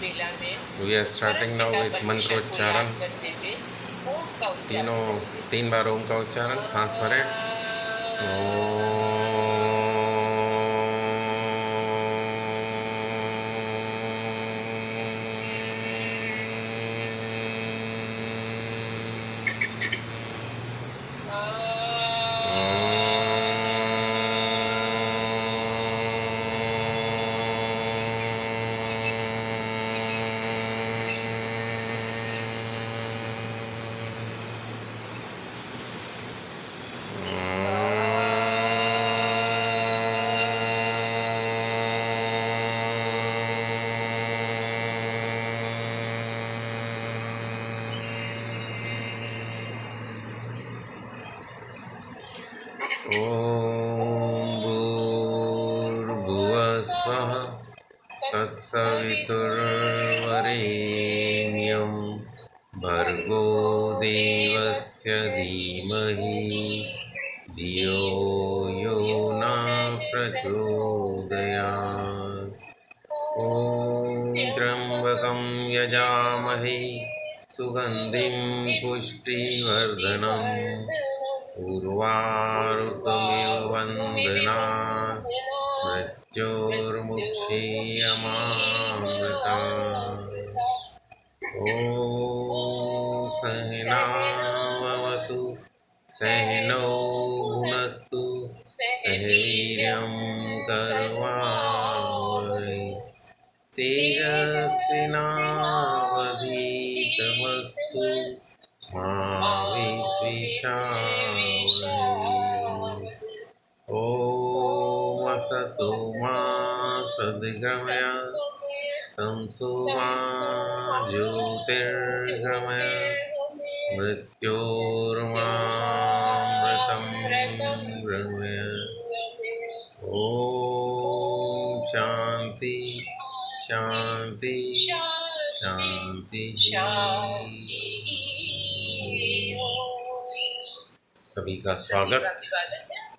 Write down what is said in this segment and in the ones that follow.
We are starting now with मंत्रोच्चारण। तीन बार ओम का उच्चारण, सांस भरें। ओम भूर्भुवः स्वः तत्सवितुर्वरेण्यं भर्गो देवस्य धीमहि धियो यो न प्रचोदयात्। ॐ त्र्यम्बकं यजामहे सुगन्धिं पुष्टिवर्धनम् उर्वारुकमिव वन्दनात् मृत्योर्मुक्षीयमामृतात्। ॐ सहनाववतु सहनौ भुनक्तु सह वीर्यं करवावहै तेजस्विनावधीतमस्तु मा विद्विषावहै। ॐ असतो मा सद्गमय तमसो मा ज्योतिर्गमय मृत्योर्मामृतं गमय। ॐ शांति शांति शांति। सभी का स्वागत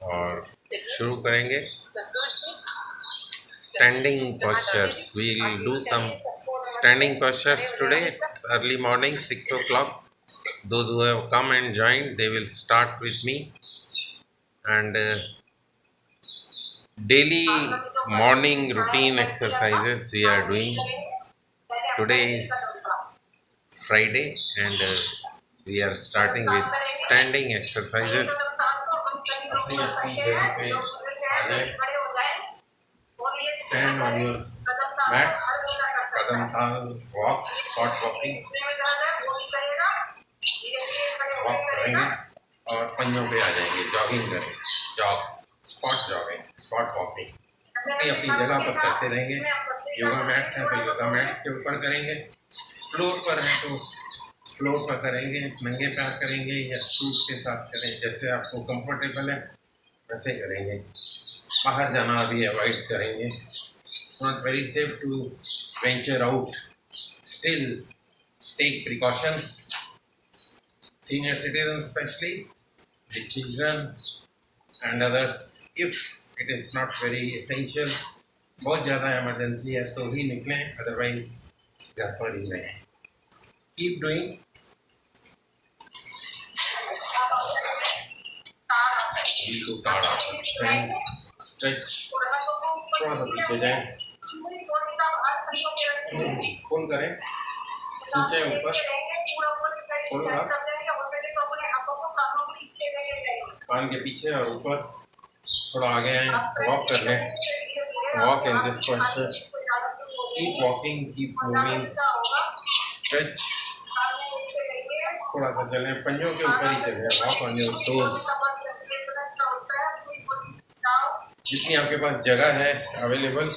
और शुरू करेंगे। Standing postures. We'll do some standing postures today. It's early morning, 6 o'clock. Those who have come and joined, they will start with me. And daily morning routine exercises we are doing. Today is Friday and we are starting with standing exercises. Stand on your mats, kadam tal, walk, spot walking. Walk करेंगे और पंजों पे आ जाएंगे, jogging करेंगे, jog, spot jogging, spot walking. अपनी अपनी जगह पर करते रहेंगे। योगा मैट्स हैं तो योगा मैट्स के ऊपर करेंगे, फ्लोर पर हैं तो फ्लोर पर करेंगे, नंगे पैर करेंगे या शूज के साथ करें, जैसे आपको कंफर्टेबल है वैसे करेंगे। बाहर जाना अभी अवॉइड करेंगे। It's not very safe to venture out, still take precautions. Senior citizens especially, the children and others, if it is not very essential, बहुत ज़्यादा emergency है तो ही निकलें, otherwise घर पर ही रहें। Keep doing. बिल्कुल ताड़ासन, stand, stretch, थोड़ा सा पीछे जाएं, खोल करें, खींचे ऊपर, खोलो आप, कान के पीछे और ऊपर, थोड़ा आगे आए, वॉक कर लें, walk in this posture, keep walking, keep moving, stretch, थोड़ा सा चलें, पंजों के ऊपर ही चलें, वॉक ऑन योर टोज। जितनी आपके पास जगह है अवेलेबल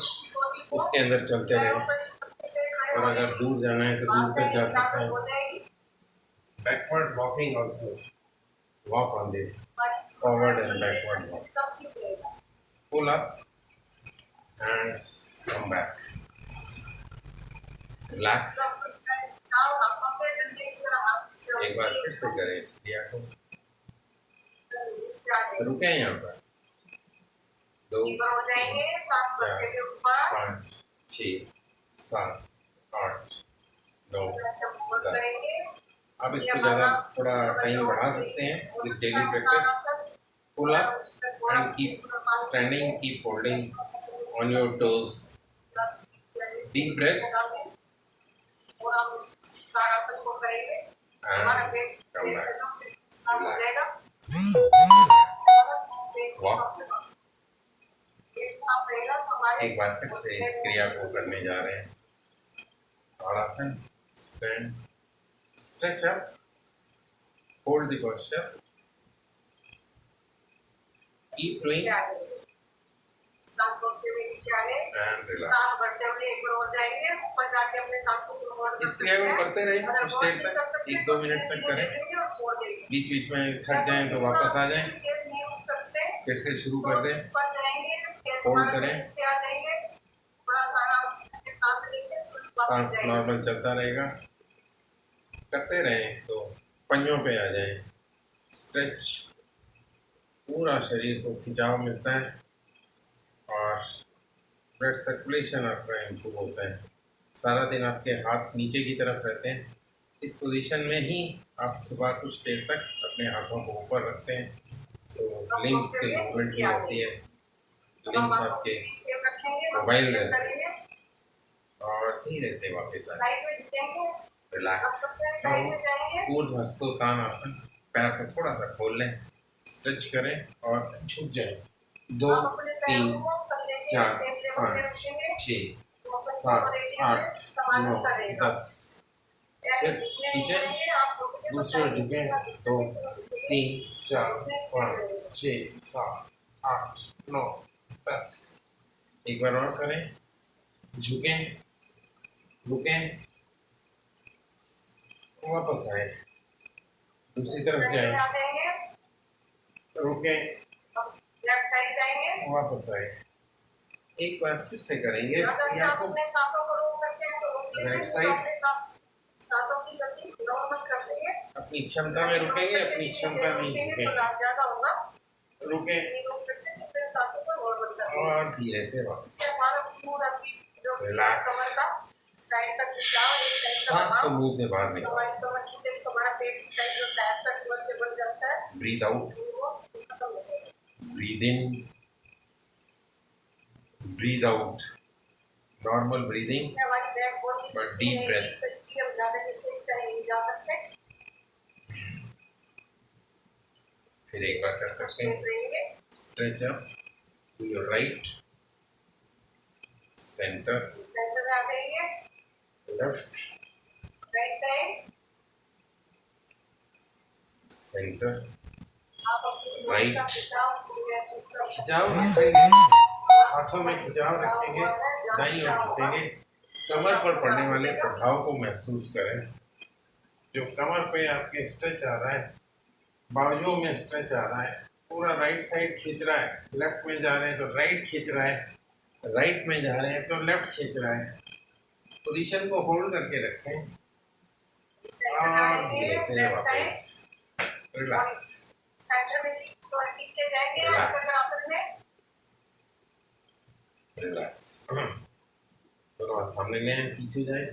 उसके अंदर चलते रहें, और अगर दूर जाना है तो दूर तक जा सकते हैं। Backward walking also, walk on the forward and backward walk. Pull up and come back. Relax. एक बार फिर से करें इस क्रिया को। रुके हैं यहाँ पर 2 4 5 6 7 8 9, 10। आप इसको ज़्यादा थोड़ा टाइम बढ़ा सकते हैं with daily practice. Pull up and keep standing, keep holding on your toes. Deep breaths and come back. Relax. Walk. एक बार फिर से इस क्रिया को करने जा रहे हैं। ताड़ासन, stand, stretch up, hold the posture, keep doing सांस रोकते हुए नीचे आए, and relax. सांस भरते हुए ऊपर हो जाएंगे, ऊपर जाके अपने सांस को कंट्रोल इस क्रिया को करते रहें कुछ देर तक, 1-2 मिनट तक करें। बीच बीच में थक जाएं तो वापस आ जाएं, फिर से शुरू कर दें, होल्ड करें, सांस नॉर्मल चलता रहेगा। करते रहें इसको, पंजों पे आ जाएं, स्ट्रेच, पूरा शरीर को खिंचाव मिलता है और ब्लड सर्कुलेशन आपका इम्प्रूव होता है। सारा दिन आपके हाथ नीचे की तरफ रहते हैं। इस पोजीशन में ही आप सुबह कुछ देर तक अपने हाथों को ऊपर रखते हैं, तो लिम्स की मूवमेंट भी होती है, लिम्स आपके मोबाइल रहते हैं और धीरे से वापस आए। रिलैक्स। ऊर्ध्वस्तोतानासन, पैर को थोड़ा सा खोल लें, स्ट्रेच करें और झुक जाएं। 2, 3, 4, 5, 6, 7, 8, 9, 10। फिर खींचें, दूसरे ओर झुकें, 2, 3, 4, 5, 6, 7, 8, 9, 10। एक बार और करें, झुकें, रुकें, वापस आए, दूसरी तरफ जाएं, रुकें, वापस आए। एक बार फिर से करेंगे इस क्रिया को। राइट साइड अपनी क्षमता में रुकेंगे, अपनी क्षमता में झुकेंगे, रुकें और धीरे से वापस। रिलैक्स। सांस को मुंह से बाहर निकालो। Breathe out, breathe in, breathe out. Normal breathing but deep breath. फिर एक बार कर सकते हैं, stretch up to your right, centre, आ जाइए, left, right side, centre, right, खिंचाव रखेंगे, हाथों में खिंचाव रखेंगे, दाईं ओर झुकेंगे, कमर पर पड़ने वाले प्रभाव को महसूस करें। जो कमर पे आपके स्ट्रेच आ रहा है, बाजुओं में स्ट्रेच आ रहा है, पूरा राइट साइड खींच रहा है, लेफ्ट में जा रहे हैं तो राइट खींच रहा है, राइट में जा रहे हैं तो लेफ्ट खींच रहा है। पोजीशन को होल्ड करके रखें और धीरे से वापस। रिलैक्स। पीछे जाएंगे, रिलैक्स। दोनों सामने ले आए, पीछे जाए,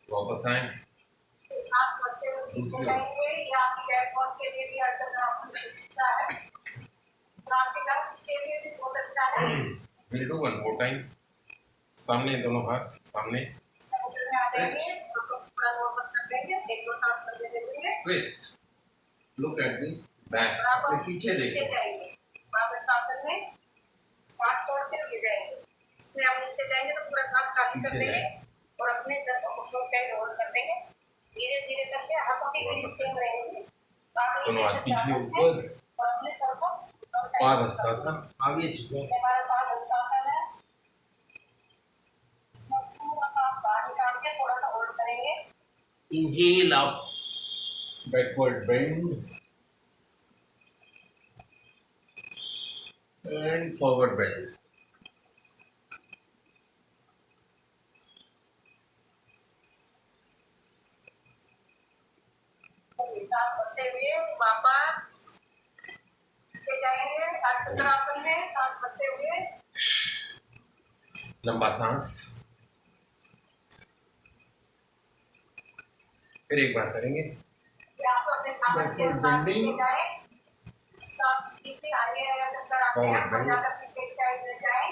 वापस आए, सांस भरते हुए पीछे जाएंगे। ये आपकी बैकबोन के लिए भी अच्छा है, आपके लंग्स के लिए भी बहुत अच्छा है। Will do one more time. सामने दोनों हाथ सामने, सेंटर में आ जाएंगे, उसको पूरा नॉर्मल कर देंगे, एक दो सांस करने देंगे। Twist, look at the back, अपने पीछे देखो, जाएंगे, वापस आसन में सांस छोड़ते हुए जाएंगे। इसमें आप नीचे जाएंगे तो पूरा सांस खाली कर देंगे और अपने सर को घुटनों से होल्ड कर देंगे। धीरे धीरे करके हाथों की ग्रिप सेम रहेगी। दोनों हाथ पीछे ऊपर, और अपने सर को पादहस्तासन, आगे झुको। हमारा पादहस्तासन है, इसमें पूरा सांस बाहर निकाल के थोड़ा सा होल्ड करेंगे। Inhale up, backward bend and forward bend. सांस भरते हुए वापस नीचे जाएंगे, अर्धचक्रासन में सांस भरते हुए लंबा सांस। फिर एक बार करेंगे। या आप अपने सामर्थ्य के अनुसार पीछे जाएं। इसका पीछे आगे या चक्कर आते हैं, आप ज्यादा पीछे एक साइड में जाएं।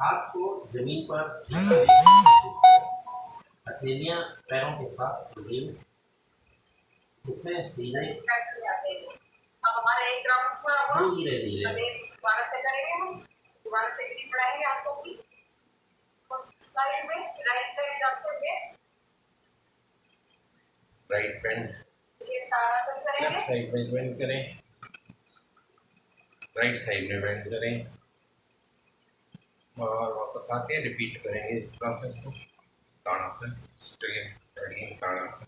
हाथ को जमीन पर रखने की कोशिश करें। हथेलियां पैरों के साथ जुड़ी हुई, घुटने सीधे। एक साइड में आ जाइए। अब हमारा एक राउंड पूरा हुआ। धीरे धीरे अब एक दोबारा से करेंगे हम। दोबारा से ग्रिप बढ़ाएंगे हाथों की। साइड में राइट साइड जाते हुए राइट बैंड, ये तारासन करेंगे। लेफ्ट साइड में बेंड करें, राइट साइड में बेंड करें और वापस आके रिपीट करेंगे इस प्रोसेस को। ताड़ासन, स्ट्रेट अगेन ताड़ासन।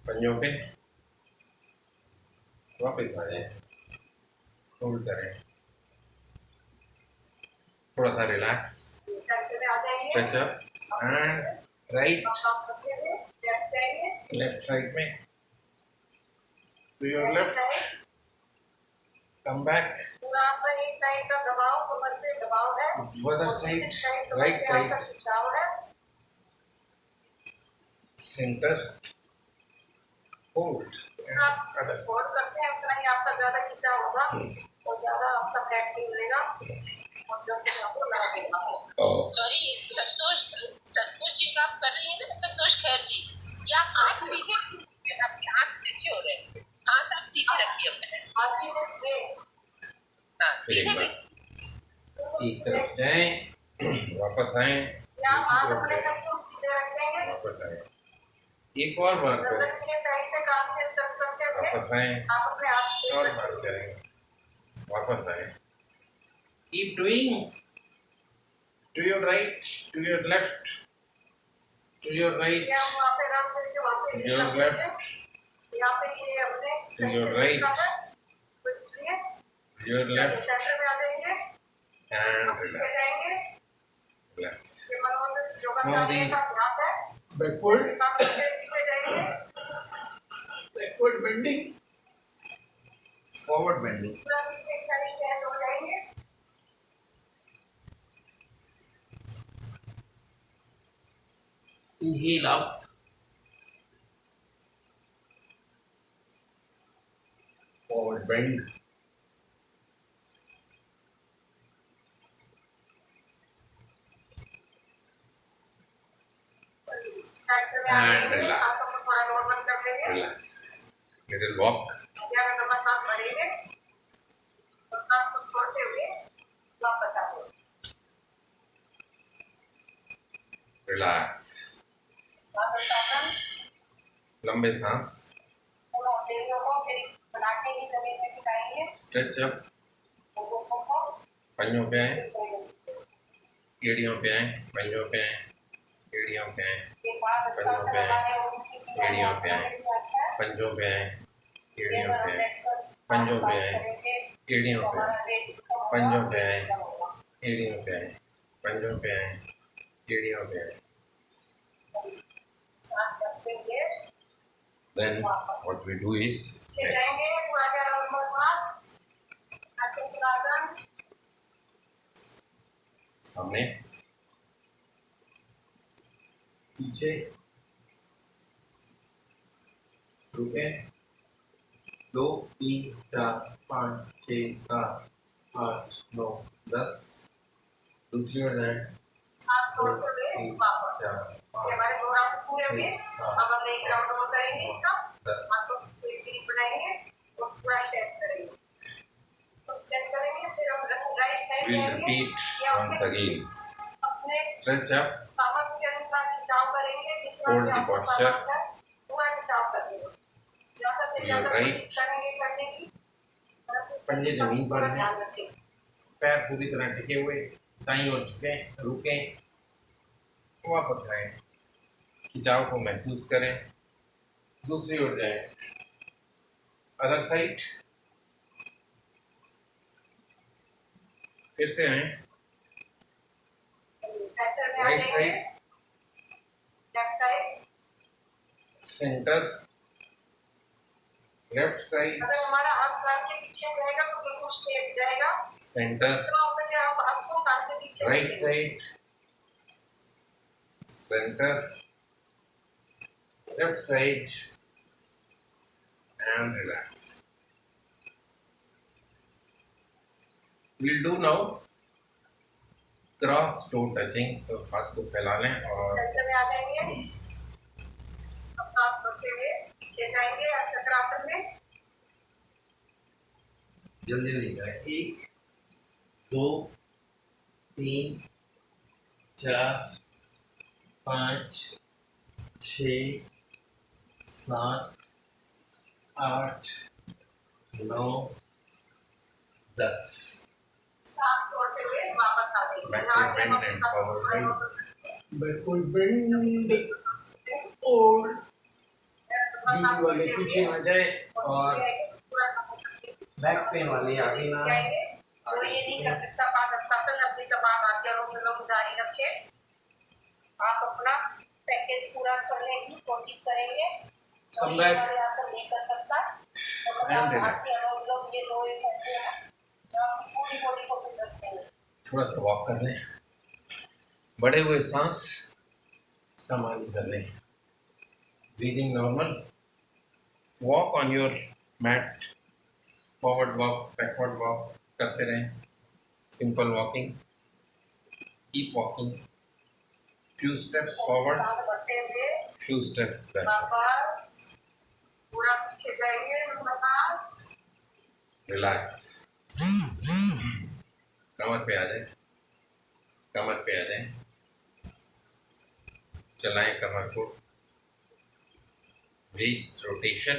पंजों पे वापस आ जाए, होल्ड करें, थोड़ा सा रिलैक्स, सेंटर में आ जाएंगे। स्ट्रेच अप एंड राइट सांस रखते हुए लेफ्ट जाएंगे। लेफ्ट साइड में to your left, come back पूरा आपका एक साइड का दबाव कमर पे दबाव है। अदर साइड, राइट साइड, खिंचाव है। सेंटर, होल्ड आप अदर साइड। होल्ड करते हैं उतना ही आपका ज्यादा खिंचाव होगा और ज्यादा आपका फैट नहीं मिलेगा और जल्दी आपको लगा देगा। सॉरी संतोष जी आप कर रही है ना, संतोष खैर जी, या आप सीधे, आपके हाथ नीचे हो रहे हैं, हाथ आप सीधे रखिए अपने। आप जी देखिए। हाँ फिर एक सीधे बार एक तरफ जाएं, वापस आए, या हाथ अपने बिल्कुल सीधे रखेंगे। वापस आए, एक और बार करें, गर्दन के साइड से कान पे टच करते हुए वापस आए, आप अपने हाथ और स्ट्रेट बार रखेंगे। करें, वापस आए। Keep doing, to your right, to your left, to your right, या वहाँ पे रख करके वहाँ पे टू योर लेफ्ट, यहाँ पे ये अपने To your right. तो इसलिए टू योर लेफ्ट सेंटर में आ जाएंगे। एंड अब पीछे जाएंगे। रिलैक्स। ये मनोरंजन योगा Now साधना the का अभ्यास है। बैकवर्ड, सांस लेते हुए पीछे जाएंगे। Backward bending, forward bending. पूरा पीछे एक साइड पे ऐसे हो जाएंगे। Inhale up, Forward bend, centre में आ And जाएंगे। relax. सांसों को थोड़ा नॉर्मल कर लेंगे। relax, little walk, 11 नंबर सांस भरेंगे और सांस को छोड़ते हुए वापस आ जाएंगे। relax, वापस आसन। लंबे सांस, दोनों हथेलियों को फिर बना के ही जमीन पे टिकाएंगे। स्ट्रेच अप, घुटनों को पंजों पे आए, फिर से एड़ियों पे आए, पंजों पे आए, एड़ियों पे आए, ये बात इस तरह से लगाए और उसी की एड़ियों पे आए, पंजों पे आए, एड़ियों पे आए, पंजों पे आए, एड़ियों पे आए, पंजों पे आए, एड़ियों पे आए, पंजों पे आए, एड़ियों पे आए। सांस करते हुए Then what we do is पीछे next, जाएंगे। पूरा 11 नंबर सांस आसन। सामने, पीछे, रुके, 2 3 4 5 6 7 8 9 10, दूसरी ओर जाए, सांस छोड़ते हुए वापस। ये हमारे 2 राउंड पूरे हुए। अब हम एक राउंड और करेंगे इसका। हाथों की स्ट्रेट ग्रिप बनाएंगे और पूरा स्ट्रेच करेंगे। तो स्ट्रेच करेंगे फिर हम राइट साइड we'll जाएंगे। repeat या once again, अपने stretch up, सामर्थ्य के अनुसार खिंचाव करेंगे। जितना Hold भी the आपको posture. सामर्थ्य है पूरा खिंचाव करेंगे। ज्यादा से To ज्यादा your right. कोशिश करेंगे करने की। और अपने पंजे शरीर का जमीन पर पूरा हैं। ध्यान रखें। पैर पूरी तरह टिके हुए, दाईं ओर झुकें, रुकें, वापस आए, खिंचाव को महसूस करें, दूसरी ओर जाएं, अदर साइड, फिर से आए, सेंटर में आ राइट जाएंगे। Side, left side centre, left side अगर हमारा हाथ कान के पीछे जाएगा तो बिल्कुल स्ट्रेट जाएगा। सेंटर जितना हो सके आप हाथ को कान के पीछे राइट रखिए। Side centre left side and relax. We'll do now cross toe touching. तो हाथ को फैला लें और सेंटर में आ जाएंगे। अब सांस भरते हुए पीछे जाएंगे चक्रासन में। जल्दी जल्दी करें। 1 2 3 4 5 6 7 8 9 10। सांस छोड़ते हुए वापस आ जाएंगे। Backward bend यहाँ पे and सांस forward थोड़ा bend. बहुत backward bend बिल्कुल सांस लेते हैं। और थोड़ा सांस बीच वाले लेते पीछे हुए आ जाए और और नीचे आएंगे, पूरा काम करके बैक पेन वाले आगे ना आए। जाएंगे। जो ये नहीं कर सकता पादहस्तासन अपनी कपाल हाथ अनुलोम जारी रखे। आप अपना पैकेज पूरा करने की कोशिश करेंगे। जो Come ये back. वाले आसन नहीं कर सकता तो And कपाल relax. हाथ अनुलोम ये लोए ऐसे हैं जो आपकी पूरी बॉडी को फिट रखते हैं। थोड़ा सा वॉक कर लें। बढ़े हुए सांस सामान्य कर लें। Breathing normal. Walk on your mat. Forward walk backward walk करते रहें। Simple walking. Keep walking. Few steps forward सांस भरते हुए फ्यू स्टेप्स बैक। वापस पूरा पीछे जाएंगे। सांस रिलैक्स। कमर पे आ जाए। कमर पे आ जाए। चलाएं कमर को। Wrist rotation.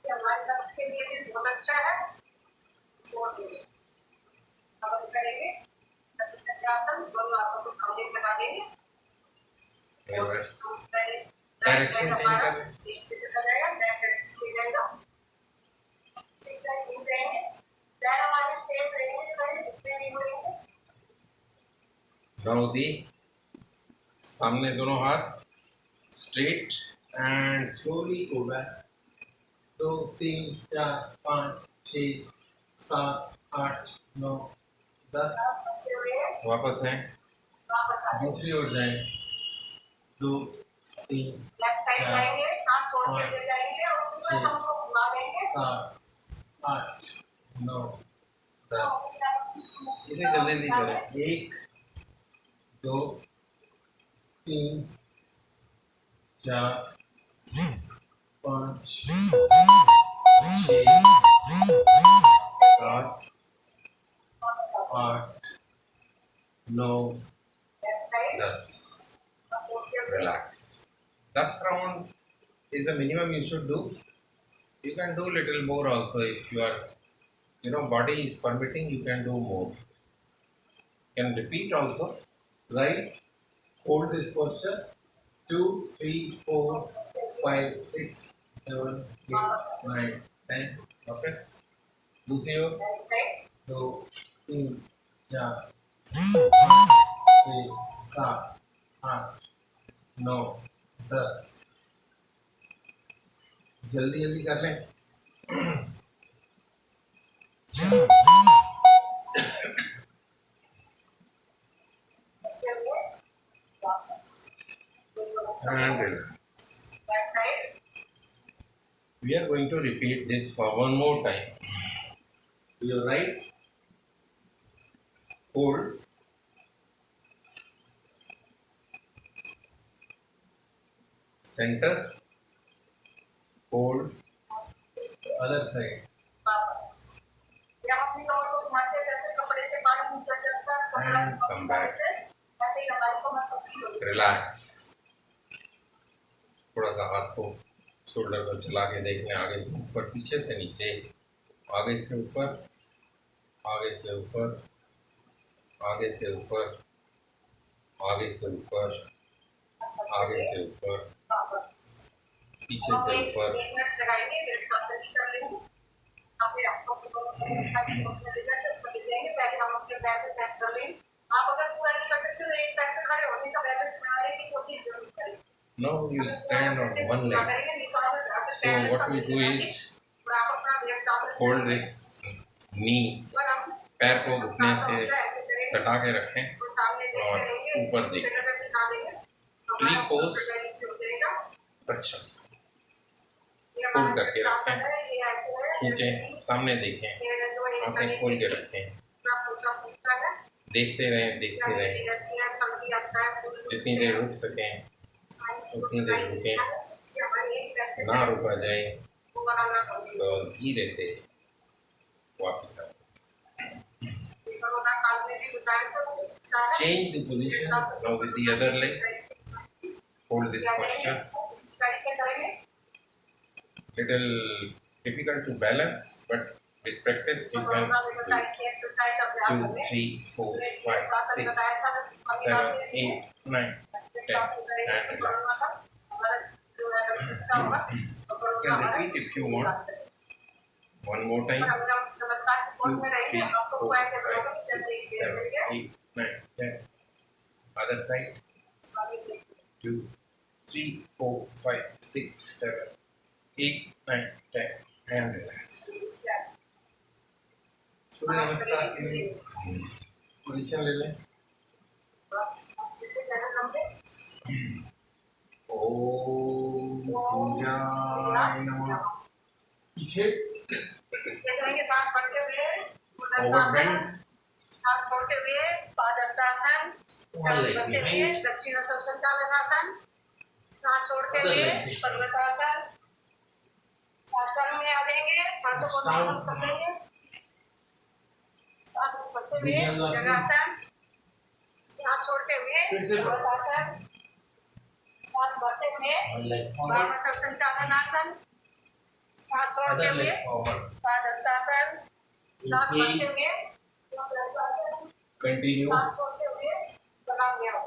ये हमारे लक्ष्य के लिए भी बहुत अच्छा है। छोड़ देंगे। अब हम करेंगे चक्रासन। दोनों हाथों को सामने लगा देंगे। रिवर्स। डायरेक्शन Direction change कर। चेस्ट पे चला जाएगा। बैक पीछे जाएगा। पीछे साइड घूम जाएंगे। पैर हमारे सेम रहेंगे। पैर घुटने नहीं मुड़ेंगे। Now the सामने दोनों हाथ straight and slowly go back. 2 3 4 5 6 7 8 9 10। सांस भरते हुए वापस हैं। वापस आ जाएंगे। दूसरी ओर जाएं। 2 3 लेफ्ट साइड चार, जाएंगे। सांस छोड़ते हुए जाएंगे और पूरा छह, हमको घुमा देंगे। 7 8 9 10। इसे जल्दी जल्दी करें। 1 2 3 4 5 6 7 वापस आ जाएंगे। 8 9 लेफ्ट साइड 10। सांस छोड़ते हुए Relax. 10 round is the minimum you should do. You can do little more also if your body is permitting. You can do more. You can repeat also. Right. Hold this posture. 2 3 4 5 6 7 8 9 10. वापस दूसरी ओर। Left side 2 3 4 5 6 7 8 9 10। जल्दी जल्दी कर लें। करते हुए वापस And relax. Back side We are going to repeat this for one more time. Your right, hold, center, hold, other side, वापस या अपनी कमर को घुमाते हैं जैसे कपड़े से बाल नीचे जाता है कपड़ा And come back. ऐसे ही हमारी कमर पतली होगी। relax. थोड़ा सा हाथ को शोल्डर को चला के देख लें। आगे से ऊपर, पीछे से नीचे, आगे से ऊपर, आगे से ऊपर, आगे से ऊपर, आगे से ऊपर, आगे से ऊपर, वापस पीछे से ऊपर। 1 मिनट लगाएंगे। वृक्षासन भी कर लेंगे। अपने हाथों को दोनों उसमें ले जाके ऊपर ले जाएंगे। पहले हम अपने पैर को सेट कर लेंगे। आप अगर पूरा नहीं कर सकते तो एक पैर पे खड़े होने का बैलेंस बनाने की कोशिश जरूर करें। Now we will stand on one leg. So what we do is hold this knee, पैर को घुटने से सटा के रखें और ऊपर देखें. Tree pose, vrikshasana. फोल्ड करके रखें, खींचें, सामने देखें, आंखें खोल के रखें, देखते रहें. जितनी देर रुक सकें उतनी देर रुकें, ना रुका जाए तो धीरे से वापस आओ. Change the position now with the other leg. Hold this posture. Little difficult to balance, but with practice you can do 2, 3, 4, 5, 6, 7, 8, 9, 10 and relax. You can repeat if you want. One more time. 2, 3, 4, 5, 6, 7, 8, 9, 10. Other side. 2, 3, 4, 5, 6, 7, 8, 9, 10 and relax. सूर्य नमस्कार की position ले लें. ओम सूर्याय नमः. पीछे जाएंगे, सांस भरते हुए, ओवरबेंड, सांस छोड़ते हुए पादहस्तासन, सांस भरते हुए दक्षिण संचालनासन, सांस छोड़ते हुए पर्वतासन. आसन में आ जाएंगे, सांसों को नॉर्मल पकड़ेंगे, सांस भरते हुए जगासन, सांस छोड़ते हुए पर्वतासन, सांस भरते हुए संचालनासन, सांस छोड़ते हुए पादहस्तासन, सांस भरते हुए कंटिन्यू. सांस छोड़ते हुए प्राणायाम.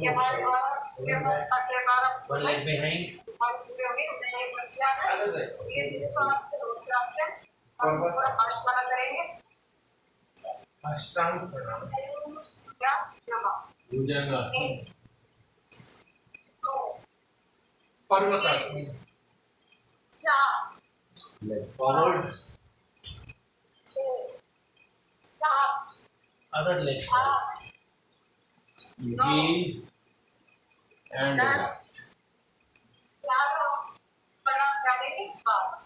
ये हमारे सूर्य नमस्कार के 12 One leg behind. पूरे हो गए. उन्हें एक मिनट किया है. धीरे-धीरे तो आपसे रोज कराते हैं. हम पूरा फास्ट वाला करेंगे. अष्टांग प्रणाम. सूर्या नमः. भुजंगासन. 2, पर्वतासन. 4, Leg forward. 6, 7, Other leg forward. 8, Inhale and 10, relax. 11 प्राणायाम.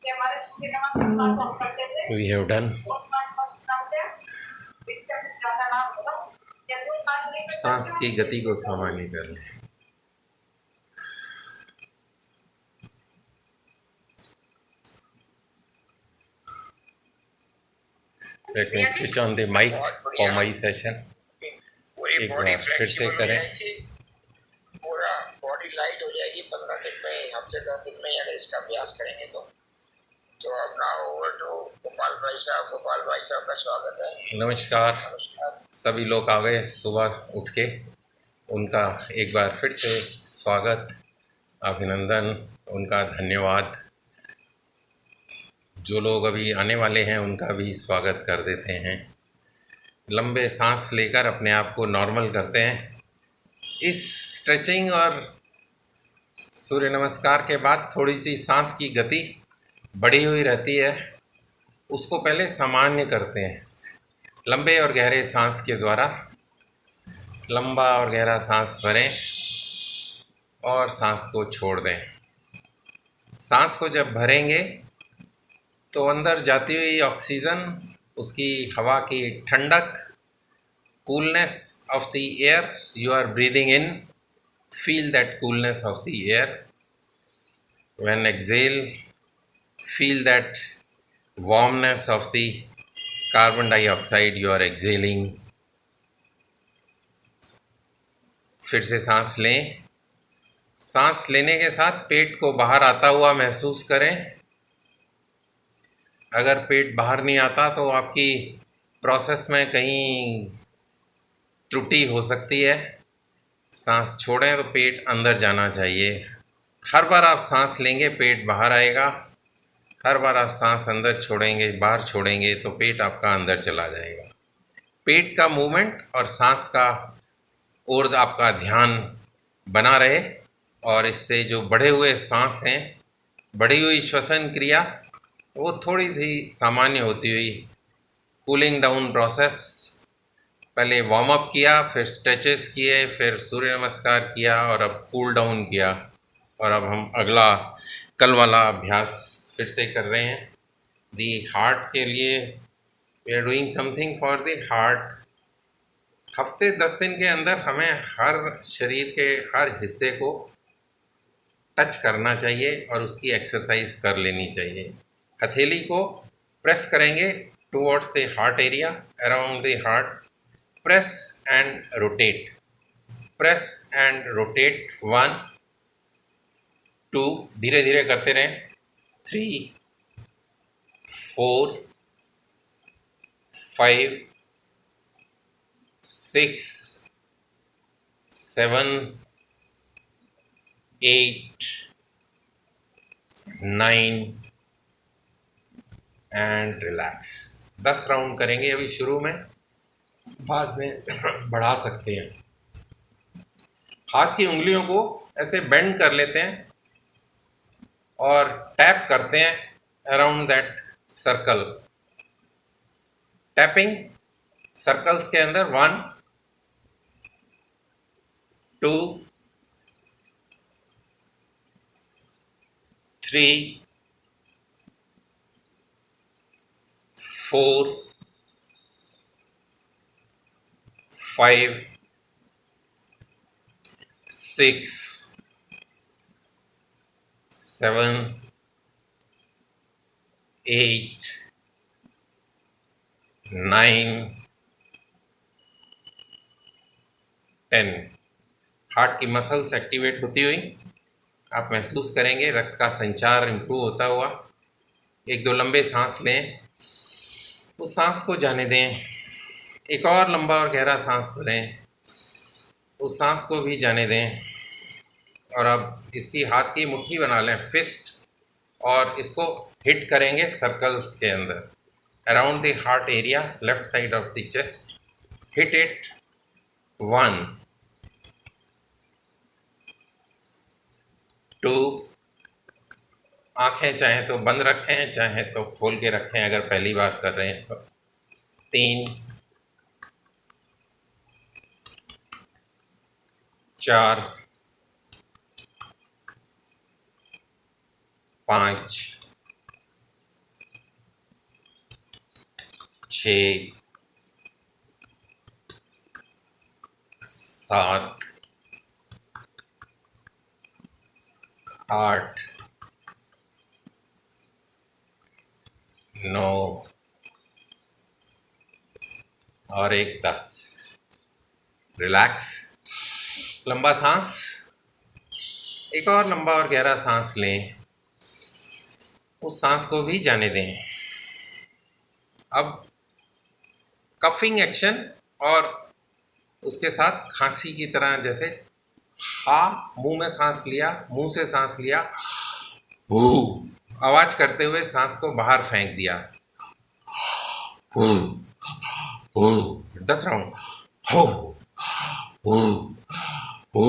ये हमारे सूर्य नमस्कार हम करते थे. We have done. बहुत फास्ट करते हैं. इसका ज्यादा लाभ होगा. या जो फास्ट नहीं कर सांस सकते की गति को सामान्य कर लें. Let me switch on the mic for my session. पूरी एक बॉडी बार फिर से फ्लेक्सिबल हो करें. जाएगी, पूरा बॉडी लाइट हो जाएगी 15 दिन में, हफ्ते 10 दिन में अगर इसका अभ्यास करेंगे तो अब नाउ ओवर टू गोपाल भाई साहब. गोपाल भाई साहब का स्वागत है. नमस्कार. नमस्कार. सभी लोग आ गए सुबह उठ के, उनका एक बार फिर से स्वागत, अभिनंदन, उनका धन्यवाद. जो लोग अभी आने वाले हैं उनका भी स्वागत कर देते हैं. लंबे सांस लेकर अपने आप को नॉर्मल करते हैं. इस स्ट्रेचिंग और सूर्य नमस्कार के बाद थोड़ी सी सांस की गति बढ़ी हुई रहती है, उसको पहले सामान्य करते हैं. लंबे और गहरे सांस के द्वारा लंबा और गहरा सांस भरें और सांस को छोड़ दें. सांस को जब भरेंगे तो अंदर जाती हुई ऑक्सीजन, उसकी हवा की ठंडक, coolness of the air, you are breathing in, feel that coolness of the air. When exhale, feel that warmness of the carbon dioxide you are exhaling. फिर से सांस लें. सांस लेने के साथ पेट को बाहर आता हुआ महसूस करें. अगर पेट बाहर नहीं आता तो आपकी प्रोसेस में कहीं त्रुटि हो सकती है. सांस छोड़ें तो पेट अंदर जाना चाहिए. हर बार आप सांस लेंगे पेट बाहर आएगा, हर बार आप सांस अंदर छोड़ेंगे, बाहर छोड़ेंगे तो पेट आपका अंदर चला जाएगा. पेट का मूवमेंट और सांस का और आपका ध्यान बना रहे और इससे जो बढ़े हुए सांस हैं, बढ़ी हुई श्वसन क्रिया, वो थोड़ी सी सामान्य होती हुई कूलिंग डाउन प्रोसेस, पहले वार्म अप किया, फिर स्ट्रेचेस किए, फिर सूर्य नमस्कार किया और अब कूल डाउन किया, और अब हम अगला कल वाला अभ्यास फिर से कर रहे हैं। दी हार्ट के लिए we are doing something for the heart. हफ्ते 10 दिन के अंदर हमें हर शरीर के हर हिस्से को टच करना चाहिए और उसकी एक्सरसाइज कर लेनी चाहिए। हथेली को प्रेस करेंगे towards the heart area, around the heart, press and rotate, press and rotate, 1 2, धीरे धीरे करते रहें, 3 4 5 6 7 8 9 एंड रिलैक्स। 10 राउंड करेंगे अभी शुरू में, बाद में बढ़ा सकते हैं। हाथ की उंगलियों को ऐसे बेंड कर लेते हैं और टैप करते हैं around that circle. Tapping circles के अंदर 1 2 3 4 5 6 7 8 9 10। हार्ट की मसल्स एक्टिवेट होती हुई आप महसूस करेंगे, रक्त का संचार इम्प्रूव होता हुआ। 1-2 लंबे सांस लें, उस सांस को जाने दें। एक और लंबा और गहरा सांस भरें, उस सांस को भी जाने दें। और अब इसकी हाथ की मुट्ठी बना लें, फिस्ट, और इसको हिट करेंगे सर्कल्स के अंदर around the heart area, left side of the chest. Hit it, 1 2, आंखें चाहें तो बंद रखें, चाहें तो खोल के रखें अगर पहली बार कर रहे हैं तो। 3 4 5 6 7 8 9 और एक 10। रिलैक्स, लंबा सांस, एक और लंबा और गहरा सांस लें, उस सांस को भी जाने दें। अब कफिंग एक्शन और उसके साथ खांसी की तरह, जैसे हा, मुंह में सांस लिया, मुंह से सांस लिया, हू, आवाज करते हुए सांस को बाहर फेंक दिया। हू हू, 10 राउंड। हो हो हो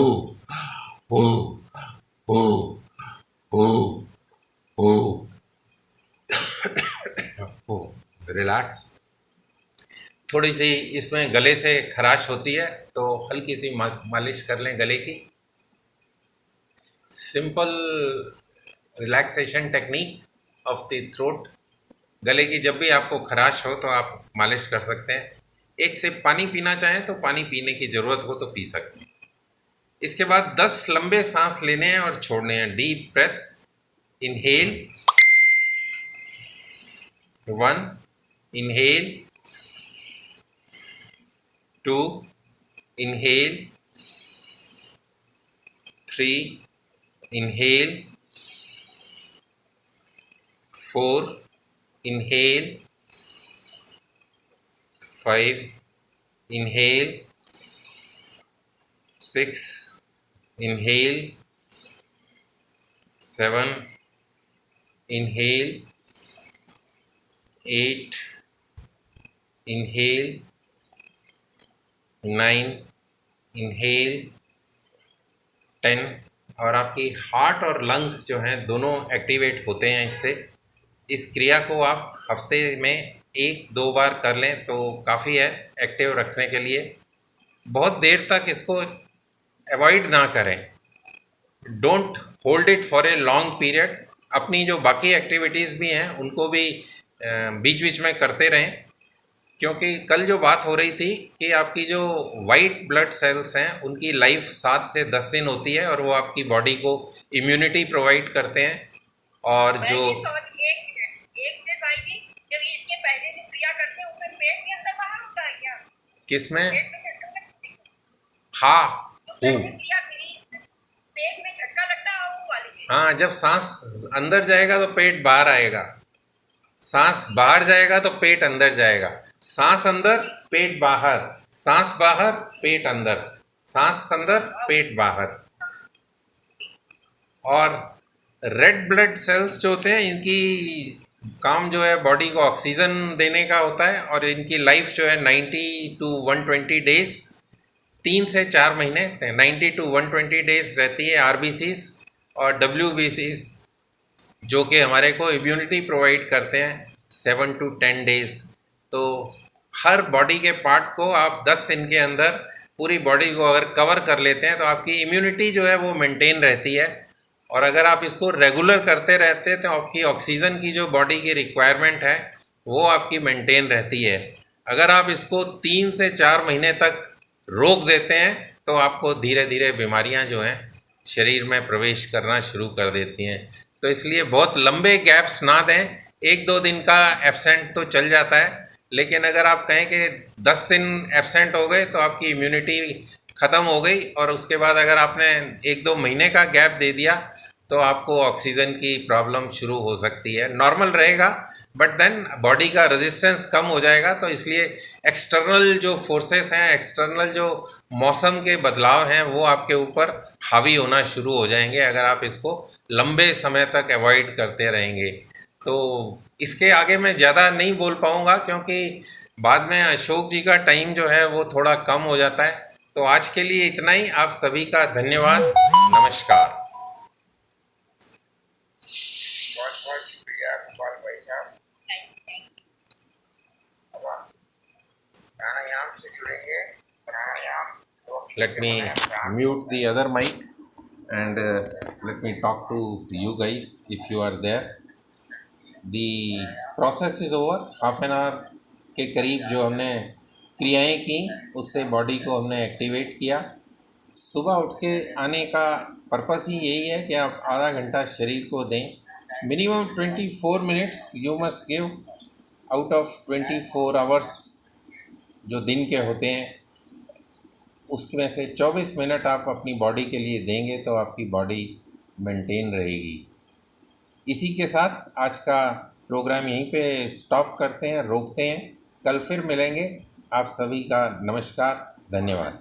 हो हो हो हो हो। रिलैक्स। थोड़ी सी इसमें गले से खराश होती है तो हल्की सी मालिश कर लें गले की। Simple relaxation technique of the throat. गले की जब भी आपको खराश हो तो आप मालिश कर सकते हैं। एक सिप पानी पीना चाहें तो पानी पीने की ज़रूरत हो तो पी सकते हैं। इसके बाद 10 लंबे सांस लेने हैं और छोड़ने हैं। Deep breaths. Inhale, 1, inhale, 2, inhale, 3, inhale, 4, inhale, 5, inhale, 6, inhale, 7, inhale, 8, inhale, 9, inhale, 10 और आपकी हार्ट और लंग्स जो हैं दोनों एक्टिवेट होते हैं इससे। इस क्रिया को आप हफ्ते में 1-2 बार कर लें तो काफ़ी है एक्टिव रखने के लिए। बहुत देर तक इसको अवॉइड ना करें, don't hold it for a long period. अपनी जो बाकी एक्टिविटीज़ भी हैं उनको भी बीच बीच में करते रहें, क्योंकि कल जो बात हो रही थी कि आपकी जो वाइट ब्लड सेल्स हैं उनकी लाइफ 7 से 10 दिन होती है और वो आपकी बॉडी को इम्यूनिटी प्रोवाइड करते हैं। और मैं जो ये समझ एक मिनट आएगी, जब ये इसके पहले जो क्रिया करते हैं उसमें पेट के अंदर बाहर होता है क्या? किसमें पेट में झटका लगता है? हाँ जो हूँ पहले क्रिया करी, पेट में झटका लगता है वो वाली में। हाँ, जब सांस अंदर जाएगा तो पेट बाहर आएगा, सांस बाहर जाएगा तो पेट अंदर जाएगा, सांस अंदर पेट बाहर, सांस बाहर पेट अंदर, सांस अंदर पेट बाहर। और रेड ब्लड सेल्स जो होते हैं इनकी काम जो है बॉडी को ऑक्सीजन देने का होता है और इनकी लाइफ जो है 90 to 120 डेज, 3 से 4 महीने 90 to 120 डेज रहती है आरबीसीज और डब्ल्यूबीसीज जो कि हमारे को इम्यूनिटी प्रोवाइड करते हैं 7 to 10 डेज। तो हर बॉडी के पार्ट को आप 10 दिन के अंदर पूरी बॉडी को अगर कवर कर लेते हैं तो आपकी इम्यूनिटी जो है वो मेंटेन रहती है। और अगर आप इसको रेगुलर करते रहते हैं तो आपकी ऑक्सीजन की जो बॉडी की रिक्वायरमेंट है वो आपकी मेंटेन रहती है। अगर आप इसको 3 से 4 महीने तक रोक देते हैं तो आपको धीरे धीरे बीमारियां जो हैं शरीर में प्रवेश करना शुरू कर देती हैं। तो इसलिए बहुत लंबे गैप्स ना दें, 1-2 दिन का एब्सेंट तो चल जाता है, लेकिन अगर आप कहें कि 10 दिन एब्सेंट हो गए तो आपकी इम्यूनिटी ख़त्म हो गई और उसके बाद अगर आपने 1-2 महीने का गैप दे दिया तो आपको ऑक्सीजन की प्रॉब्लम शुरू हो सकती है। नॉर्मल रहेगा बट देन बॉडी का रेजिस्टेंस कम हो जाएगा। तो इसलिए एक्सटर्नल जो फोर्सेस हैं, एक्सटर्नल जो मौसम के बदलाव हैं वो आपके ऊपर हावी होना शुरू हो जाएंगे अगर आप इसको लंबे समय तक अवॉइड करते रहेंगे। तो इसके आगे मैं ज़्यादा नहीं बोल पाऊँगा क्योंकि बाद में अशोक जी का टाइम जो है वो थोड़ा कम हो जाता है। तो आज के लिए इतना ही। आप सभी का धन्यवाद, नमस्कार। बहुत बहुत शुक्रिया गोपाल भाई साहब। अब आप प्राणायाम से जुड़ेंगे। प्राणायाम Let me mute the other mic and let me talk to you guys if you are there. The process is over. Half an hour के करीब जो हमने क्रियाएं की उससे बॉडी को हमने एक्टिवेट किया। सुबह उठ के आने का पर्पस ही यही है कि आप आधा घंटा शरीर को दें। Minimum 24 minutes you must give out of 24 hours जो दिन के होते हैं, उसमें से 24 मिनट आप अपनी बॉडी के लिए देंगे तो आपकी बॉडी मेंटेन रहेगी। इसी के साथ आज का प्रोग्राम यहीं पे स्टॉप करते हैं, रोकते हैं। कल फिर मिलेंगे। आप सभी का नमस्कार, धन्यवाद।